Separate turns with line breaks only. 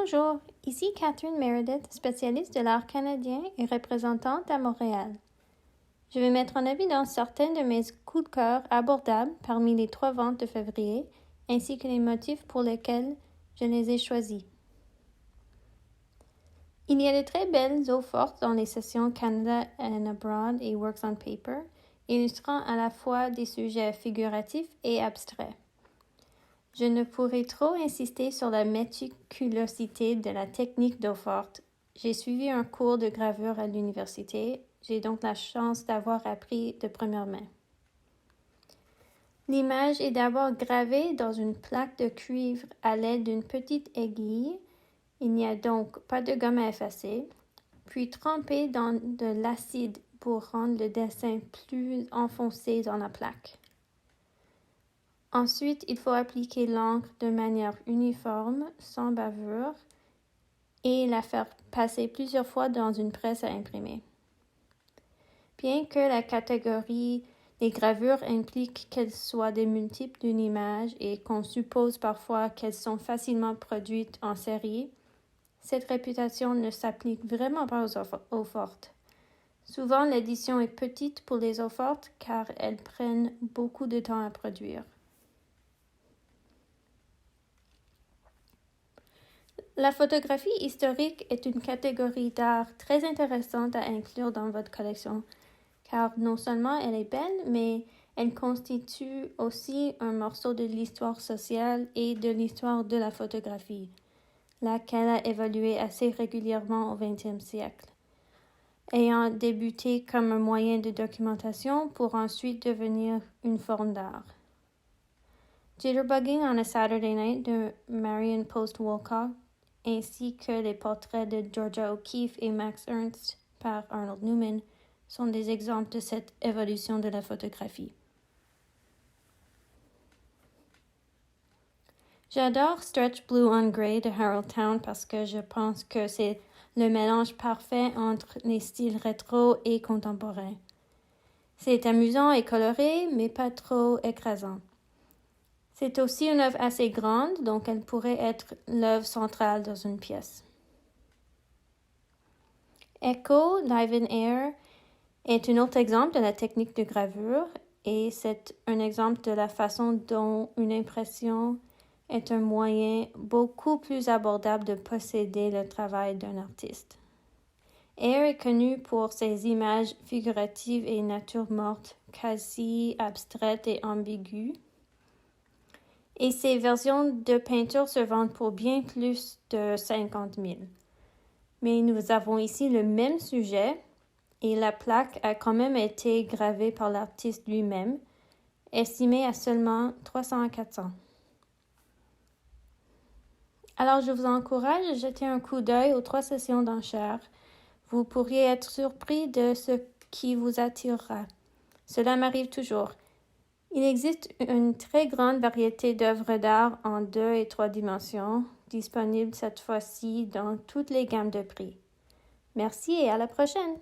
Bonjour, ici Catherine Meredith, spécialiste de l'art canadien et représentante à Montréal. Je vais mettre en évidence certains de mes coups de cœur abordables parmi les 3 ventes de février, ainsi que les motifs pour lesquels je les ai choisis. Il y a de très belles eaux fortes dans les sessions Canada and Abroad et Works on Paper, illustrant à la fois des sujets figuratifs et abstraits. Je ne pourrai trop insister sur la méticulosité de la technique d'eau forte. J'ai suivi un cours de gravure à l'université, j'ai donc la chance d'avoir appris de première main. L'image est d'abord gravée dans une plaque de cuivre à l'aide d'une petite aiguille. Il n'y a donc pas de gomme à effacer, puis trempée dans de l'acide pour rendre le dessin plus enfoncé dans la plaque. Ensuite, il faut appliquer l'encre de manière uniforme, sans bavure, et la faire passer plusieurs fois dans une presse à imprimer. Bien que la catégorie des gravures implique qu'elles soient des multiples d'une image et qu'on suppose parfois qu'elles sont facilement produites en série, cette réputation ne s'applique vraiment pas aux eaux fortes. Souvent, l'édition est petite pour les eaux fortes car elles prennent beaucoup de temps à produire. La photographie historique est une catégorie d'art très intéressante à inclure dans votre collection, car non seulement elle est belle, mais elle constitue aussi un morceau de l'histoire sociale et de l'histoire de la photographie, laquelle a évolué assez régulièrement au XXe siècle, ayant débuté comme un moyen de documentation pour ensuite devenir une forme d'art. Jitterbugging on a Saturday Night de Marion Post Wolcott ainsi que les portraits de Georgia O'Keeffe et Max Ernst par Arnold Newman sont des exemples de cette évolution de la photographie. J'adore Stretch Blue on Grey de Harold Town parce que je pense que c'est le mélange parfait entre les styles rétro et contemporains. C'est amusant et coloré, mais pas trop écrasant. C'est aussi une œuvre assez grande, donc elle pourrait être l'œuvre centrale dans une pièce. Echo, Live in Air est un autre exemple de la technique de gravure et c'est un exemple de la façon dont une impression est un moyen beaucoup plus abordable de posséder le travail d'un artiste. Air est connu pour ses images figuratives et nature morte, quasi abstraites et ambiguës. Et ces versions de peinture se vendent pour bien plus de 50 000. Mais nous avons ici le même sujet et la plaque a quand même été gravée par l'artiste lui-même, estimée à seulement 300 à 400. Alors je vous encourage à jeter un coup d'œil aux 3 sessions d'enchères. Vous pourriez être surpris de ce qui vous attirera. Cela m'arrive toujours. Il existe une très grande variété d'œuvres d'art en 2 et 3 dimensions, disponibles cette fois-ci dans toutes les gammes de prix. Merci et à la prochaine!